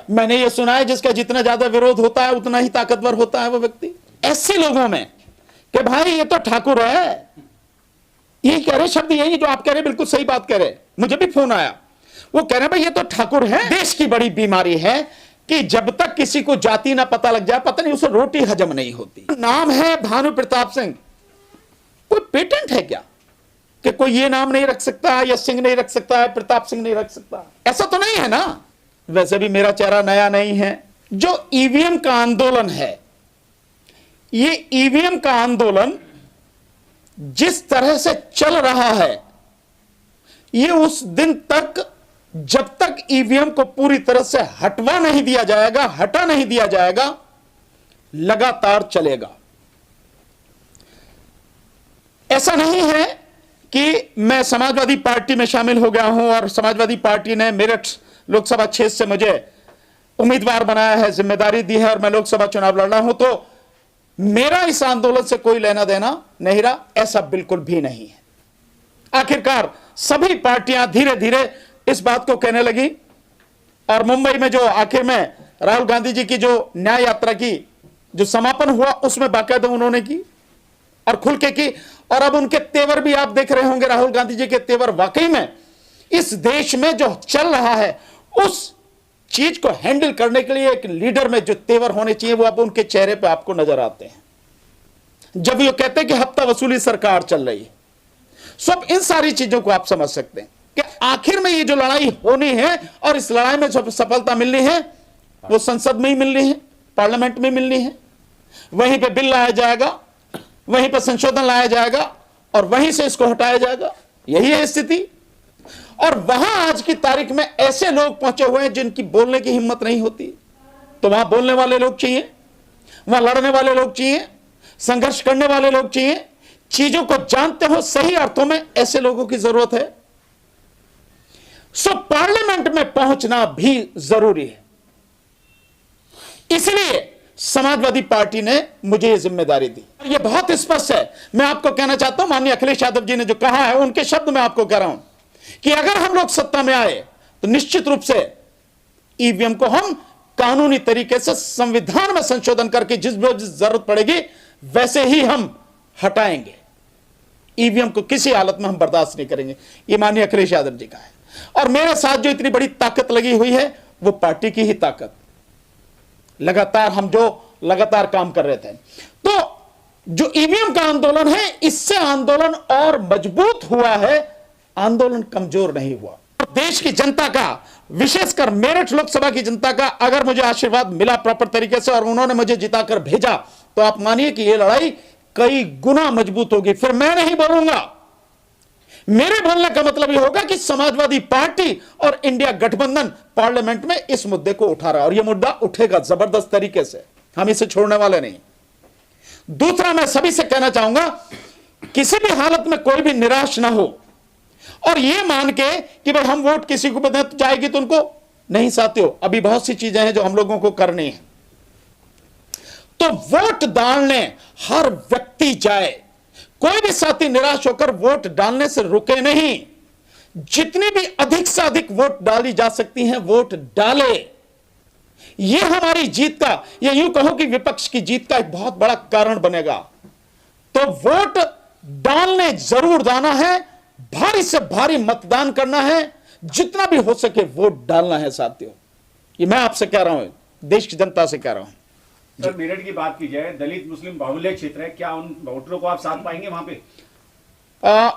मैंने ये सुना है जिसका जितना ज्यादा विरोध होता है उतना ही ताकतवर होता है वो व्यक्ति। ऐसे लोगों में कि भाई ये तो ठाकुर है, यही कह रहे शब्द, यही जो आप कह रहे बिल्कुल सही बात कह रहे। मुझे भी फोन आया, वो कह रहे भाई ये तो ठाकुर है। देश की बड़ी बीमारी है कि जब तक किसी को जाति ना पता लग जाए, पता नहीं उसे रोटी हजम नहीं होती। नाम है भानु प्रताप सिंह, कोई पेटेंट है क्या कि कोई ये नाम नहीं रख सकता, या सिंह नहीं रख सकता है, प्रताप सिंह नहीं रख सकता? ऐसा तो नहीं है ना। वैसे भी मेरा चेहरा नया नहीं है। जो ईवीएम का आंदोलन है, ये ईवीएम का आंदोलन जिस तरह से चल रहा है, ये उस दिन तक, जब तक ईवीएम को पूरी तरह से हटवा नहीं दिया जाएगा, हटा नहीं दिया जाएगा, लगातार चलेगा। ऐसा नहीं है कि मैं समाजवादी पार्टी में शामिल हो गया हूं और समाजवादी पार्टी ने मेरठ लोकसभा क्षेत्र से मुझे उम्मीदवार बनाया है, जिम्मेदारी दी है और मैं लोकसभा चुनाव लड़ रहा हूं, तो मेरा इस आंदोलन से कोई लेना देना नहीं रहा। ऐसा बिल्कुल भी नहीं है। आखिरकार सभी पार्टियां धीरे धीरे इस बात को कहने लगी, और मुंबई में जो आखिर में राहुल गांधी जी की जो न्याय यात्रा की जो समापन हुआ, उसमें बाकायदा उन्होंने की और खुल के की। और अब उनके तेवर भी आप देख रहे होंगे, राहुल गांधी जी के तेवर वाकई में इस देश में जो चल रहा है उस चीज को हैंडल करने के लिए एक लीडर में जो तेवर होने चाहिए, वो अब उनके चेहरे पे आपको नजर आते हैं। जब ये कहते हैं कि हफ्ता वसूली सरकार चल रही है, सब इन सारी चीजों को आप समझ सकते हैं कि आखिर में ये जो लड़ाई होनी है और इस लड़ाई में जो सफलता मिलनी है वो संसद में ही मिलनी है, पार्लियामेंट में मिलनी है। वहीं पे बिल लाया जाएगा, वहीं पर संशोधन लाया जाएगा और वहीं से इसको हटाया जाएगा। यही है स्थिति। और वहां आज की तारीख में ऐसे लोग पहुंचे हुए हैं जिनकी बोलने की हिम्मत नहीं होती। तो वहां बोलने वाले लोग चाहिए, वहां लड़ने वाले लोग चाहिए, संघर्ष करने वाले लोग चाहिए, चीजों को जानते हो सही अर्थों में, ऐसे लोगों की जरूरत है। सो पार्लियामेंट में पहुंचना भी जरूरी है। इसलिए समाजवादी पार्टी ने मुझे यह जिम्मेदारी दी। यह बहुत स्पष्ट है। मैं आपको कहना चाहता हूं, माननीय अखिलेश यादव जी ने जो कहा है उनके शब्द में आपको कह रहा हूं कि अगर हम लोग सत्ता में आए तो निश्चित रूप से ईवीएम को हम कानूनी तरीके से संविधान में संशोधन करके जिस जरूरत पड़ेगी वैसे ही हम हटाएंगे। ईवीएम को किसी हालत में हम बर्दाश्त नहीं करेंगे। ये माननीय अखिलेश यादव जी का है। और मेरे साथ जो इतनी बड़ी ताकत लगी हुई है वो पार्टी की ही ताकत। लगातार हम जो लगातार काम कर रहे थे, तो जो ईवीएम का आंदोलन है, इससे आंदोलन और मजबूत हुआ है, आंदोलन कमजोर नहीं हुआ। देश की जनता का, विशेषकर मेरठ लोकसभा की जनता का अगर मुझे आशीर्वाद मिला प्रॉपर तरीके से और उन्होंने मुझे जिताकर भेजा, तो आप मानिए कि यह लड़ाई कई गुना मजबूत होगी। फिर मैं नहीं बोलूंगा, मेरे बोलने का मतलब यह होगा कि समाजवादी पार्टी और इंडिया गठबंधन पार्लियामेंट में इस मुद्दे को उठा रहा है और यह मुद्दा उठेगा जबरदस्त तरीके से। हम इसे छोड़ने वाले नहीं। दूसरा, मैं सभी से कहना चाहूंगा, किसी भी हालत में कोई भी निराश ना हो और यह मान के कि भाई हम वोट किसी को दें तो जाएगी तो उनको नहीं। साथियों, अभी बहुत सी चीजें हैं जो हम लोगों को करनी है। तो वोट डालने हर व्यक्ति जाए, कोई भी साथी निराश होकर वोट डालने से रुके नहीं। जितनी भी अधिक से अधिक वोट डाली जा सकती हैं वोट डाले। यह हमारी जीत का, या यूं कहो कि विपक्ष की जीत का एक बहुत बड़ा कारण बनेगा। तो वोट डालने जरूर जाना है, भारी से भारी मतदान करना है, जितना भी हो सके वोट डालना है साथियों। ये मैं आपसे कह रहा हूं, देश की जनता से कह रहा हूं। सर, मेरठ की बात की जाए, दलित मुस्लिम बाहुल्य क्षेत्र है, क्या उन वोटरों को आप साथ पाएंगे वहां पे?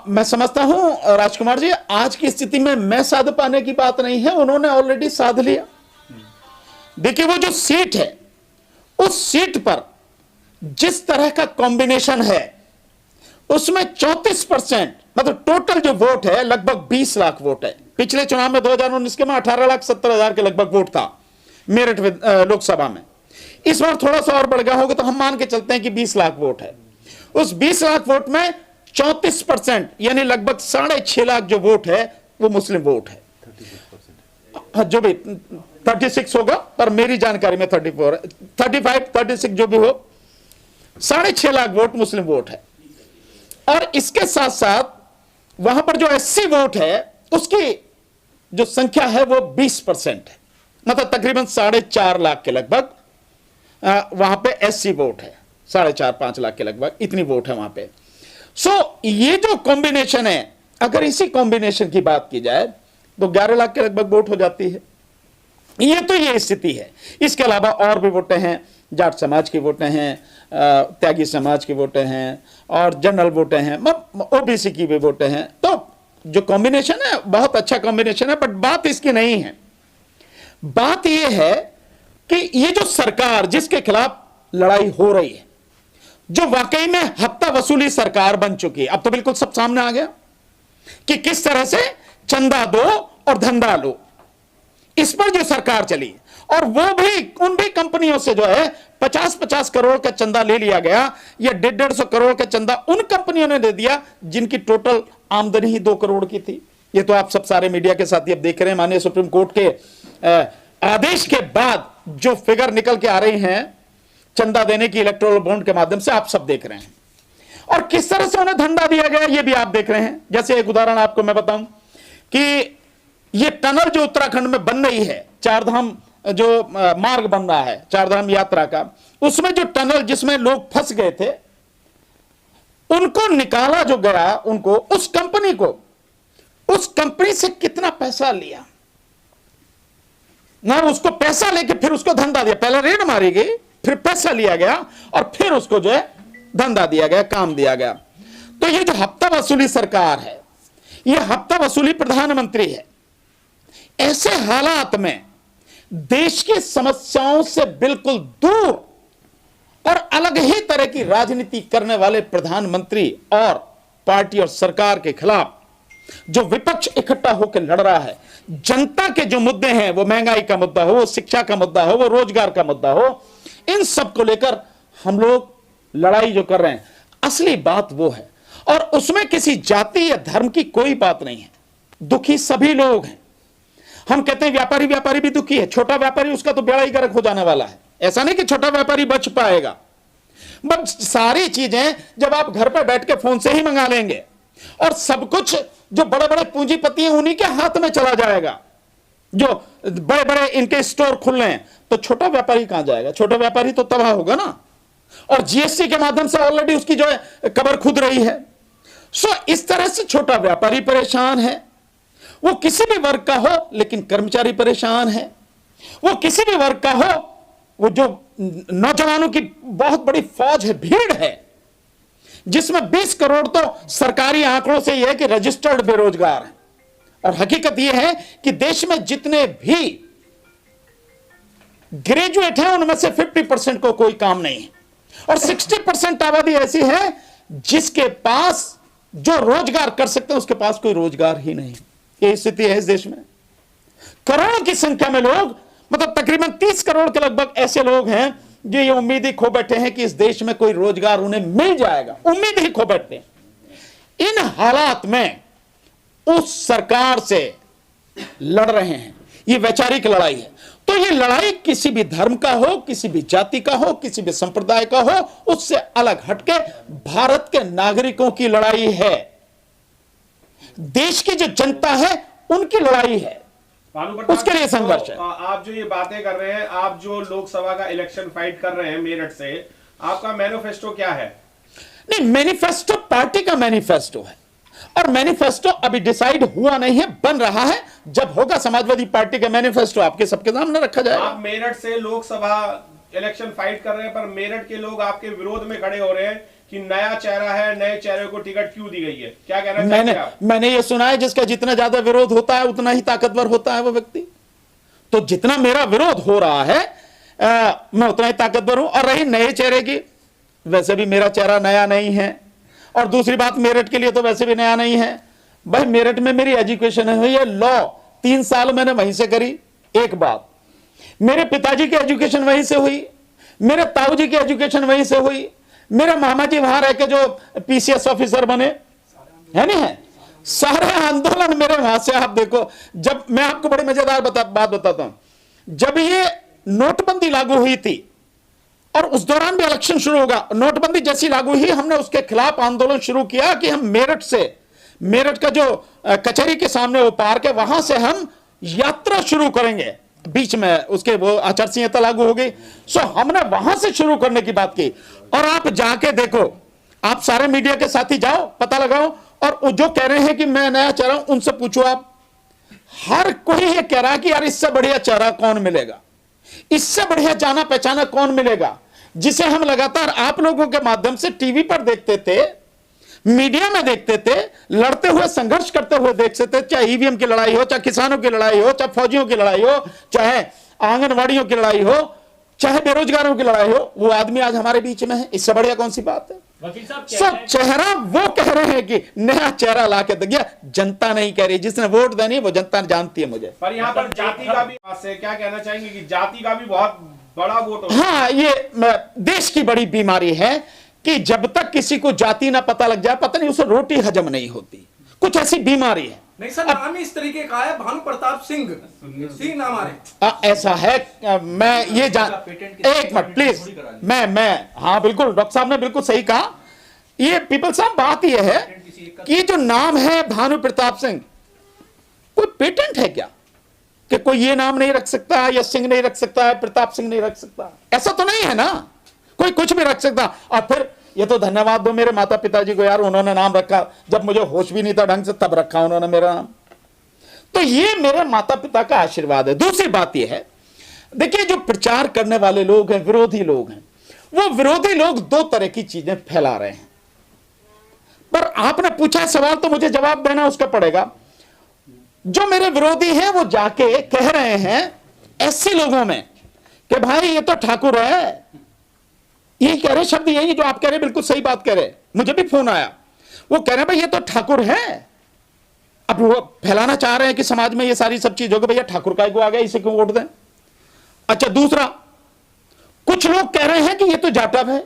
मैं समझता हूं राजकुमार जी, आज की स्थिति में मैं साध पाने की बात नहीं है, उन्होंने ऑलरेडी साध लिया। देखिए, वो जो सीट है, उस सीट पर जिस तरह का कॉम्बिनेशन है उसमें 34%, मतलब टोटल जो वोट है लगभग 20 लाख वोट है। पिछले चुनाव में 2019 के में 18,70,000 के लगभग वोट था मेरठ लोकसभा में। इस बार थोड़ा सा और बढ़ गया होगा, तो हम मान के चलते हैं कि 20 लाख वोट है। उस 20 लाख वोट में 34% यानी लगभग 6.5 लाख जो वोट है वो मुस्लिम वोट है। 36%, जो भी 36 होगा, पर मेरी जानकारी में 34 है, 35, 36 जो भी हो, 6.5 लाख वोट मुस्लिम वोट है। और इसके साथ साथ वहां पर जो एससी वोट है उसकी जो संख्या है वो 20% है। मतलब तकरीबन 4.5 लाख के लगभग वहां पे एससी वोट है, 4.5-5 लाख के लगभग इतनी वोट है वहां पे। ये जो कॉम्बिनेशन है, अगर इसी कॉम्बिनेशन की बात की जाए तो 11 लाख के लगभग वोट हो जाती है। ये स्थिति है। इसके अलावा और भी वोटें हैं, जाट समाज की वोटें हैं, त्यागी समाज की वोटें हैं और जनरल वोटें हैं, ओबीसी की भी वोटें हैं। तो जो कॉम्बिनेशन है बहुत अच्छा कॉम्बिनेशन है, बट बात इसकी नहीं है। बात यह है कि ये जो सरकार जिसके खिलाफ लड़ाई हो रही है, जो वाकई में हफ्ता वसूली सरकार बन चुकी है, अब तो बिल्कुल सब सामने आ गया कि किस तरह से चंदा दो और धंधा लो, इस पर जो सरकार चली, और वो भी उन भी कंपनियों से जो है 50-50 करोड़ का चंदा ले लिया गया, या 150 करोड़ का चंदा उन कंपनियों ने दे दिया जिनकी टोटल आमदनी ही 2 करोड़ की थी। ये तो आप सब सारे मीडिया के साथ ही अब देख रहे हैं। माननीय सुप्रीम कोर्ट के आदेश के बाद जो फिगर निकल के आ रही हैं चंदा देने की इलेक्टोरल बॉन्ड के माध्यम से, आप सब देख रहे हैं, और किस तरह से उन्हें धंधा दिया गया ये भी आप देख रहे हैं। जैसे एक उदाहरण आपको मैं बताऊं कि ये टनल जो उत्तराखंड में बन रही है, चारधाम जो मार्ग बन रहा है चारधाम यात्रा का, उसमें जो टनल जिसमें लोग फंस गए थे, उनको निकाला जो गया, उनको उस कंपनी से कितना पैसा लिया ना, उसको पैसा लेके फिर उसको धंधा दिया। पहले रेड मारी गई, फिर पैसा लिया गया और फिर उसको जो है धंधा दिया गया, काम दिया गया। तो ये जो हफ्ता वसूली सरकार है, ये हफ्ता वसूली प्रधानमंत्री है। ऐसे हालात में देश की समस्याओं से बिल्कुल दूर और अलग ही तरह की राजनीति करने वाले प्रधानमंत्री और पार्टी और सरकार के खिलाफ जो विपक्ष इकट्ठा होकर लड़ रहा है, जनता के जो मुद्दे हैं, वो महंगाई का मुद्दा हो, वो शिक्षा का मुद्दा हो, वो रोजगार का मुद्दा हो, इन सब को लेकर हम लोग लड़ाई जो कर रहे हैं, असली बात वो है। और उसमें किसी जाति या धर्म की कोई बात नहीं है। दुखी सभी लोग हैं। हम कहते हैं व्यापारी भी दुखी है, छोटा व्यापारी उसका तो बेड़ा ही गर्क हो जाने वाला है। ऐसा नहीं कि छोटा व्यापारी बच पाएगा, बस सारी चीजें जब आप घर पर बैठ के फोन से ही मंगा लेंगे और सब कुछ जो बड़े बड़े पूंजीपति हैं उन्हीं के हाथ में चला जाएगा, जो बड़े बड़े इनके स्टोर खुल रहे हैं, तो छोटा व्यापारी कहां जाएगा? छोटा व्यापारी तो तबाह होगा ना। और जीएसटी के माध्यम से ऑलरेडी उसकी जो है कबर खुद रही है। इस तरह से छोटा व्यापारी परेशान है, वो किसी भी वर्ग का हो, लेकिन कर्मचारी परेशान है। वो किसी भी वर्ग का हो, वो जो नौजवानों की बहुत बड़ी फौज है, भीड़ है, जिसमें 20 करोड़ तो सरकारी आंकड़ों से यह है कि रजिस्टर्ड बेरोजगार हैं। और हकीकत यह है कि देश में जितने भी ग्रेजुएट हैं उनमें से 50% को कोई काम नहीं है, और 60% आबादी ऐसी है जिसके पास जो रोजगार कर सकते हैं उसके पास कोई रोजगार ही नहीं। ये स्थिति है इस देश में। करोड़ों की संख्या में लोग, मतलब तकरीबन 30 करोड़ के लगभग ऐसे लोग हैं जो ये उम्मीद ही खो बैठे हैं कि इस देश में कोई रोजगार उन्हें मिल जाएगा, उम्मीद ही खो बैठते हैं। इन हालात में उस सरकार से लड़ रहे हैं, ये वैचारिक लड़ाई है। तो ये लड़ाई किसी भी धर्म का हो, किसी भी जाति का हो, किसी भी संप्रदाय का हो, उससे अलग हटके भारत के नागरिकों की लड़ाई है, देश की जो जनता है उनकी लड़ाई है, उसके लिए संघर्ष है। आप जो ये बातें कर रहे हैं, आप जो लोकसभा का इलेक्शन फाइट कर रहे हैं मेरठ से, आपका मैनिफेस्टो क्या है? नहीं, मैनिफेस्टो पार्टी का मैनिफेस्टो है, और मैनिफेस्टो अभी डिसाइड हुआ नहीं है, बन रहा है। जब होगा समाजवादी पार्टी का मैनिफेस्टो आपके सबके सामने रखा जाएगा। आप मेरठ से लोकसभा इलेक्शन फाइट कर रहे हैं, पर मेरठ के लोग आपके विरोध में खड़े हो रहे हैं कि नया चेहरा है, नए चेहरे को टिकट क्यों दी गई है? क्या कहना चाहते हैं आप? मैंने ये सुना है जिसका जितना ज्यादा विरोध होता है उतना ही ताकतवर होता है वो व्यक्ति। तो जितना मेरा विरोध हो रहा है मैं उतना ही ताकतवर हूं। और रही नए चेहरे की, वैसे भी मेरा चेहरा नया नहीं है, और दूसरी बात मेरठ के लिए तो वैसे भी नया नहीं है। भाई मेरठ में मेरी एजुकेशन हुई है, लॉ 3 साल मैंने वहीं से करी। एक बात, मेरे पिताजी की एजुकेशन वहीं से हुई, मेरे ताऊजी की एजुकेशन वहीं से हुई, मेरे मामा जी वहां रह के जो पीसीएस ऑफिसर बने है नहीं है, सारे आंदोलन मेरे वहां से। आप देखो, जब मैं आपको बड़ी मजेदार बात बताता हूं, जब ये नोटबंदी लागू हुई थी और उस दौरान भी इलेक्शन शुरू होगा, नोटबंदी जैसी लागू हुई, हमने उसके खिलाफ आंदोलन शुरू किया कि हम मेरठ का जो कचहरी के सामने वो पार्क है, वहां से हम यात्रा शुरू करेंगे बीच में उसके वो आचार संहिता लागू हो गई। सो हमने वहां से शुरू करने की बात की। और आप जाके देखो, आप सारे मीडिया के साथी जाओ, पता लगाओ, और जो कह रहे हैं कि मैं नया चेहरा हूं, उनसे पूछो आप। हर कोई ये कह रहा है कि यार इससे बढ़िया चेहरा कौन मिलेगा, इससे बढ़िया जाना पहचाना कौन मिलेगा, जिसे हम लगातार आप लोगों के माध्यम से टीवी पर देखते थे, मीडिया में देखते थे, लड़ते हुए संघर्ष करते हुए देखते थे। चाहे ईवीएम की लड़ाई हो, चाहे किसानों की लड़ाई हो, चाहे फौजियों की लड़ाई हो, चाहे आंगनवाड़ियों की लड़ाई हो, चाहे बेरोजगारों की लड़ाई हो, वो आदमी आज हमारे बीच में है। इससे बढ़िया कौन सी बात है। वकील साहब सब चेहरा वो कह रहे हैं कि नया चेहरा ला के दिया, जनता नहीं कह रही। जिसने वोट देनी वो जनता जानती है मुझे। पर यहाँ पर जाति का भी से क्या कहना चाहेंगे कि जाति का भी बहुत बड़ा वोट होता है। हाँ, ये देश की बड़ी बीमारी है कि जब तक किसी को जाति ना पता लग जाए, पता नहीं उसे रोटी हजम नहीं होती। कुछ ऐसी बीमारी है। नहीं सर, नाम ही इस तरीके का है, भानु प्रताप सिंह सिंह नाम आ रहे। ऐसा है, मैं ये जान, एक मिनट प्लीज, मैं हाँ बिल्कुल, डॉक्टर साहब ने बिल्कुल सही कहा। ये पीपल साहब, बात ये है कि जो नाम है भानु प्रताप सिंह, कोई पेटेंट है क्या कि कोई ये नाम नहीं रख सकता है, या सिंह नहीं रख सकता है, प्रताप सिंह नहीं रख सकता? ऐसा तो नहीं है ना, कोई कुछ भी रख सकता। और फिर ये तो धन्यवाद दो मेरे माता पिताजी को यार, उन्होंने नाम रखा जब मुझे होश भी नहीं था ढंग से, तब रखा उन्होंने मेरा नाम। तो ये मेरे माता पिता का आशीर्वाद है। दूसरी बात ये है, देखिए जो प्रचार करने वाले लोग हैं, विरोधी लोग हैं, वो विरोधी लोग दो तरह की चीजें फैला रहे हैं। पर आपने पूछा सवाल तो मुझे जवाब देना उसका पड़ेगा। जो मेरे विरोधी हैं वो जाके कह रहे हैं ऐसे लोगों में कि भाई ये तो ठाकुर है, यही कह रहे, शब्द यही जो आप कह रहे, बिल्कुल सही बात कह रहे। मुझे भी फोन आया, वो कह रहे भाई ये तो ठाकुर है। अब वो फैलाना चाह रहे हैं कि समाज में ये सारी सब चीज हो गई, भैया ठाकुर का को आ गया, इसे क्यों वोट दें। अच्छा, दूसरा, कुछ लोग कह रहे हैं कि ये तो जाटव है।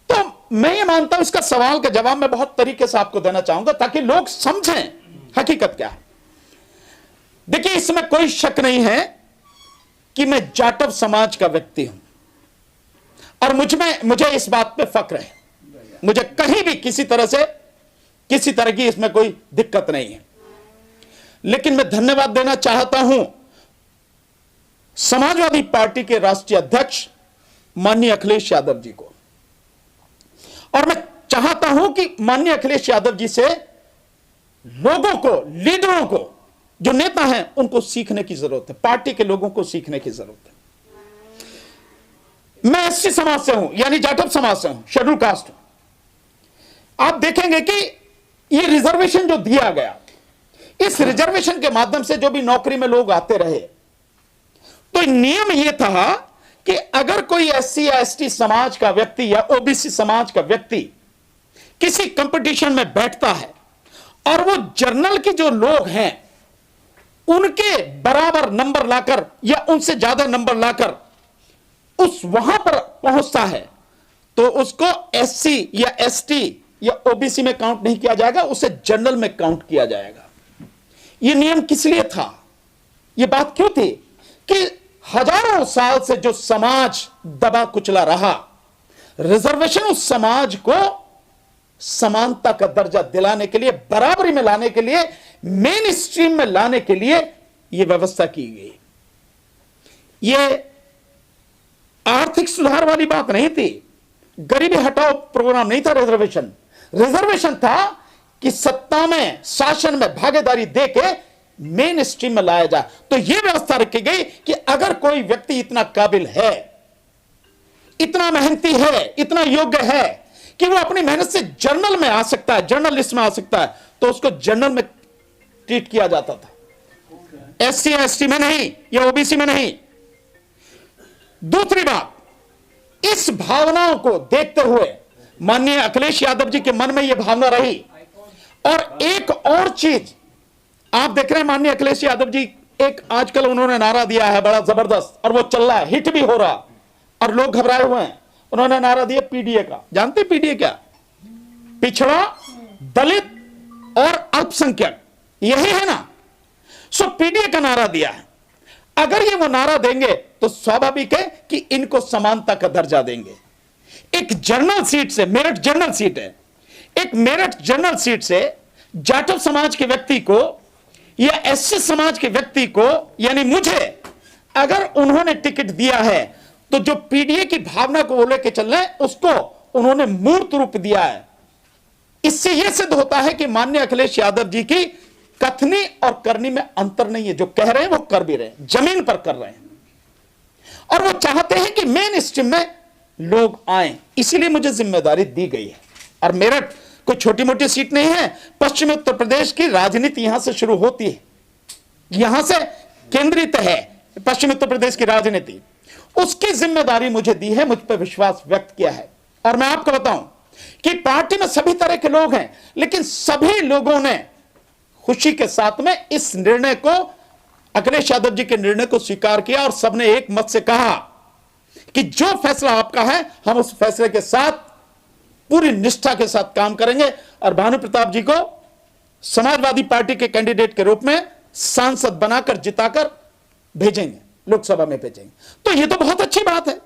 तो मैं ये मानता हूं इसका सवाल का जवाब मैं बहुत तरीके से आपको देना चाहूंगा ताकि लोग समझें हकीकत क्या है। देखिए, इसमें कोई शक नहीं है कि मैं जाटव समाज का व्यक्ति हूं और मुझे इस बात पे फक्र है। मुझे कहीं भी किसी तरह की इसमें कोई दिक्कत नहीं है। लेकिन मैं धन्यवाद देना चाहता हूं समाजवादी पार्टी के राष्ट्रीय अध्यक्ष माननीय अखिलेश यादव जी को, और मैं चाहता हूं कि माननीय अखिलेश यादव जी से लोगों को, लीडरों को, जो नेता हैं, उनको सीखने की जरूरत है। पार्टी के लोगों को सीखने की जरूरत है। मैं एससी समाज से हूं, यानी जाटव समाज से हूं, शेड्यूल कास्ट हूं। आप देखेंगे कि ये रिजर्वेशन जो दिया गया, इस रिजर्वेशन के माध्यम से जो भी नौकरी में लोग आते रहे, तो नियम यह था कि अगर कोई एससी या एसटी समाज का व्यक्ति या ओबीसी समाज का व्यक्ति किसी कंपटीशन में बैठता है और वो जर्नल के जो लोग हैं उनके बराबर नंबर लाकर या उनसे ज्यादा नंबर लाकर उस वहां पर पहुंचता है, तो उसको एससी या एसटी या ओबीसी में काउंट नहीं किया जाएगा, उसे जनरल में काउंट किया जाएगा। यह नियम किस लिए था? यह बात क्यों थी कि हजारों साल से जो समाज दबा कुचला रहा, रिजर्वेशन उस समाज को समानता का दर्जा दिलाने के लिए, बराबरी में लाने के लिए, मेन स्ट्रीम में लाने के लिए यह व्यवस्था की गई। यह आर्थिक सुधार वाली बात नहीं थी, गरीबी हटाओ प्रोग्राम नहीं था। रिजर्वेशन था कि सत्ता में, शासन में भागीदारी देके मेन स्ट्रीम में लाया जाए। तो यह व्यवस्था रखी गई कि अगर कोई व्यक्ति इतना काबिल है, इतना मेहनती है, इतना योग्य है कि वो अपनी मेहनत से जर्नल में आ सकता है, जर्नल लिस्ट में आ सकता है, तो उसको जर्नल में ट्रीट किया जाता था, एससी एसटी में नहीं या ओबीसी में नहीं। दूसरी बात, इस भावनाओं को देखते हुए माननीय अखिलेश यादव जी के मन में यह भावना रही। और एक और चीज आप देख रहे हैं, माननीय अखिलेश यादव जी एक आजकल उन्होंने नारा दिया है बड़ा जबरदस्त, और वो चल रहा है, हिट भी हो रहा, और लोग घबराए हुए हैं। उन्होंने नारा दिया पीडीए का। जानते पीडीए क्या? पिछड़ा, दलित और अल्पसंख्यक, यही है ना। सो पीडीए का नारा दिया है। अगर ये वो नारा देंगे तो स्वाभाविक है कि इनको समानता का दर्जा देंगे। एक जनरल सीट से, मेरठ जनरल सीट है, एक मेरठ जनरल सीट से जाटव समाज के व्यक्ति को या एससी समाज के व्यक्ति को, यानी मुझे अगर उन्होंने टिकट दिया है तो जो पीडीए की भावना को वो लेके चल रहे हैं उसको उन्होंने मूर्त रूप दिया है। इससे यह सिद्ध होता है कि माननीय अखिलेश यादव जी की कथनी और करनी में अंतर नहीं है। जो कह रहे हैं वो कर भी रहे हैं, जमीन पर कर रहे हैं, और वो चाहते हैं कि मेन स्ट्रीम में लोग आए, इसीलिए मुझे जिम्मेदारी दी गई है। और मेरठ कोई छोटी मोटी सीट नहीं है, पश्चिमी उत्तर प्रदेश की राजनीति यहां से शुरू होती है, यहां से केंद्रित है पश्चिमी उत्तर प्रदेश की राजनीति। उसकी जिम्मेदारी मुझे दी है, मुझ पर विश्वास व्यक्त किया है। और मैं आपको बताऊं कि पार्टी में सभी तरह के लोग हैं, लेकिन सभी लोगों ने खुशी के साथ में इस निर्णय को, अखिलेश यादव जी के निर्णय को स्वीकार किया, और सबने एक मत से कहा कि जो फैसला आपका है हम उस फैसले के साथ पूरी निष्ठा के साथ काम करेंगे, और भानु प्रताप जी को समाजवादी पार्टी के कैंडिडेट के रूप में सांसद बनाकर जिताकर भेजेंगे, लोकसभा में भेजेंगे। तो यह तो बहुत अच्छी बात है।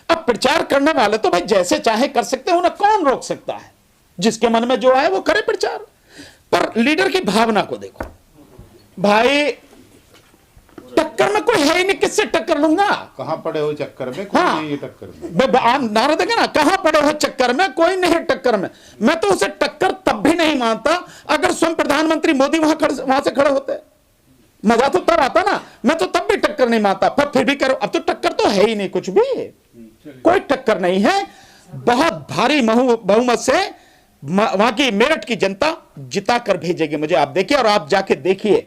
अब प्रचार करने वाले तो भाई जैसे चाहे कर सकते हैं, उन्हें कौन रोक सकता है? जिसके मन में जो आए वो करे प्रचार। पर लीडर की भावना को देखो भाई, टक्कर में कोई है ही नहीं, किससे टक्कर लूंगा? कहां पड़े हो चक्कर में, कोई नहीं है टक्कर में। नारा देगा ना, कहां पड़े हो चक्कर में, कोई नहीं है टक्कर में। मैं तो उसे टक्कर तब भी नहीं मानता अगर स्वयं प्रधानमंत्री मोदी वहां से खड़े होते। मजा तो तब आता ना, मैं तो तब भी टक्कर नहीं मानता, पर फिर भी करो। अब तो टक्कर तो है ही नहीं, कुछ भी कोई टक्कर नहीं है। बहुत भारी बहुमत से वहां की मेरठ की जनता जिता कर भेजेगी मुझे, आप देखिए और आप जाके देखिए।